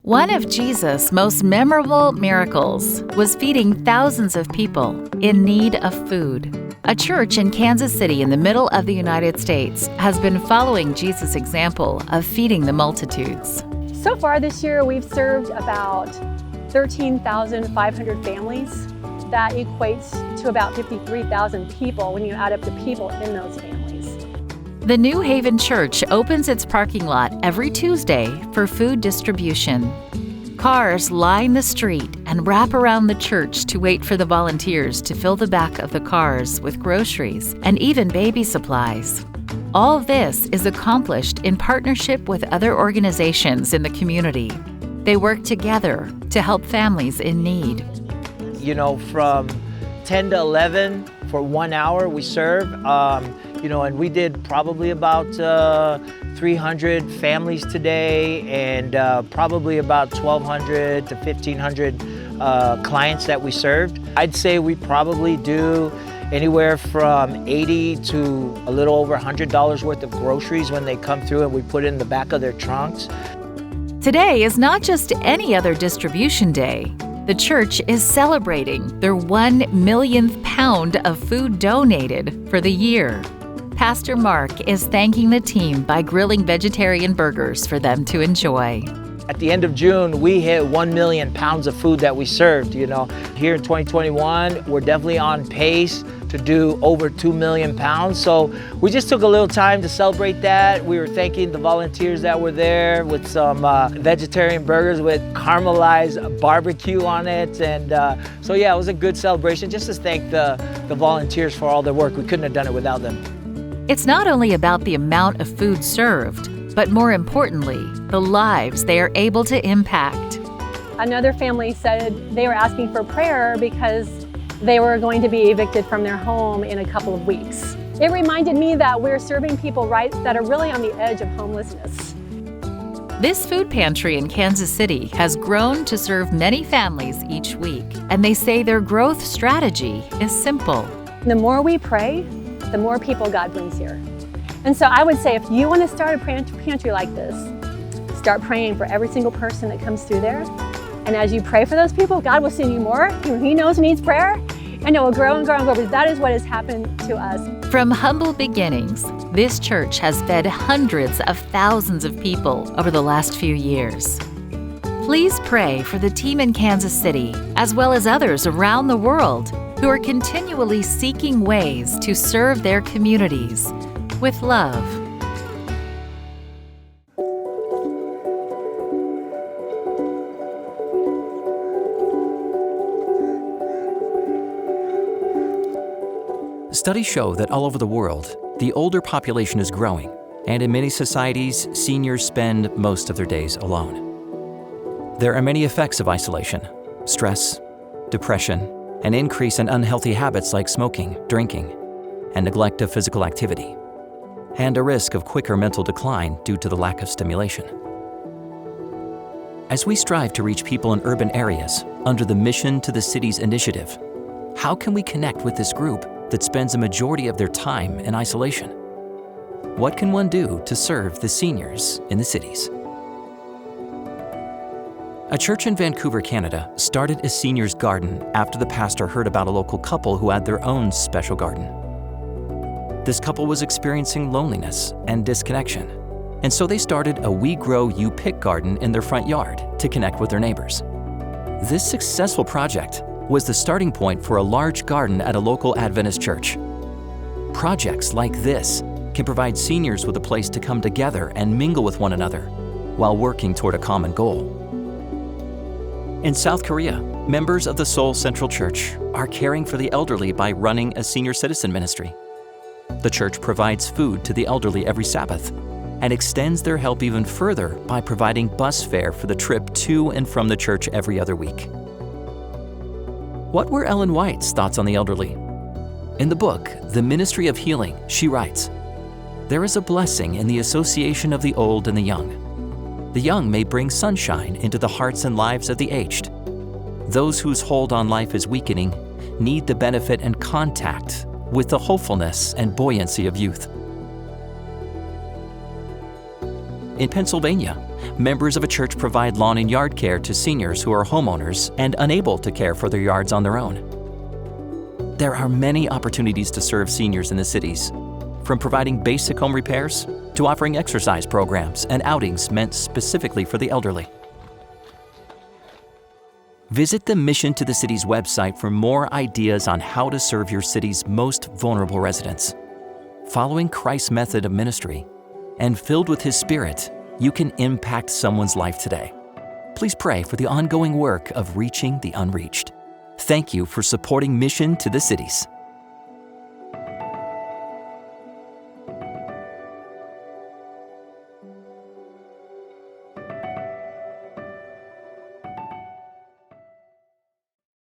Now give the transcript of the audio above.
One of Jesus' most memorable miracles was feeding thousands of people in need of food. A church in Kansas City in the middle of the United States has been following Jesus' example of feeding the multitudes. So far this year, we've served about 13,500 families. That equates to about 53,000 people when you add up the people in those families. The New Haven Church opens its parking lot every Tuesday for food distribution. Cars line the street and wrap around the church to wait for the volunteers to fill the back of the cars with groceries and even baby supplies. All of this is accomplished in partnership with other organizations in the community. They work together to help families in need. From 10 to 11 for 1 hour we serve. And we did probably about 300 families today and probably about 1,200 to 1,500 clients that we served. I'd say we probably do anywhere from $80 to a little over $100 worth of groceries when they come through and we put it in the back of their trunks. Today is not just any other distribution day. The church is celebrating their 1 millionth pound of food donated for the year. Pastor Mark is thanking the team by grilling vegetarian burgers for them to enjoy. At the end of June, we hit 1 million pounds of food that we served. Here in 2021, we're definitely on pace to do over 2 million pounds. So we just took a little time to celebrate that. We were thanking the volunteers that were there with some vegetarian burgers with caramelized barbecue on it. And so yeah, it was a good celebration just to thank the volunteers for all their work. We couldn't have done it without them. It's not only about the amount of food served, but more importantly, the lives they are able to impact. Another family said they were asking for prayer because they were going to be evicted from their home in a couple of weeks. It reminded me that we're serving people that are really on the edge of homelessness. This food pantry in Kansas City has grown to serve many families each week, and they say their growth strategy is simple. The more we pray, the more people God brings here. And so I would say if you want to start a pantry like this, start praying for every single person that comes through there. And as you pray for those people, God will send you more. He knows who needs prayer, and it will grow and grow and grow, because that is what has happened to us. From humble beginnings, this church has fed hundreds of thousands of people over the last few years. Please pray for the team in Kansas City, as well as others around the world who are continually seeking ways to serve their communities with love. Studies show that all over the world, the older population is growing, and in many societies, seniors spend most of their days alone. There are many effects of isolation: stress, depression, an increase in unhealthy habits like smoking, drinking, and neglect of physical activity, and a risk of quicker mental decline due to the lack of stimulation. As we strive to reach people in urban areas under the Mission to the Cities initiative, how can we connect with this group that spends a majority of their time in isolation? What can one do to serve the seniors in the cities? A church in Vancouver, Canada, started a seniors garden after the pastor heard about a local couple who had their own special garden. This couple was experiencing loneliness and disconnection, and so they started a We Grow You Pick garden in their front yard to connect with their neighbors. This successful project was the starting point for a large garden at a local Adventist church. Projects like this can provide seniors with a place to come together and mingle with one another while working toward a common goal. In South Korea, members of the Seoul Central Church are caring for the elderly by running a senior citizen ministry. The church provides food to the elderly every Sabbath and extends their help even further by providing bus fare for the trip to and from the church every other week. What were Ellen White's thoughts on the elderly? In the book, The Ministry of Healing, she writes, "There is a blessing in the association of the old and the young. The young may bring sunshine into the hearts and lives of the aged. Those whose hold on life is weakening need the benefit and contact with the hopefulness and buoyancy of youth." In Pennsylvania, members of a church provide lawn and yard care to seniors who are homeowners and unable to care for their yards on their own. There are many opportunities to serve seniors in the cities, from providing basic home repairs to offering exercise programs and outings meant specifically for the elderly. Visit the Mission to the Cities website for more ideas on how to serve your city's most vulnerable residents. Following Christ's method of ministry and filled with His Spirit, you can impact someone's life today. Please pray for the ongoing work of reaching the unreached. Thank you for supporting Mission to the Cities.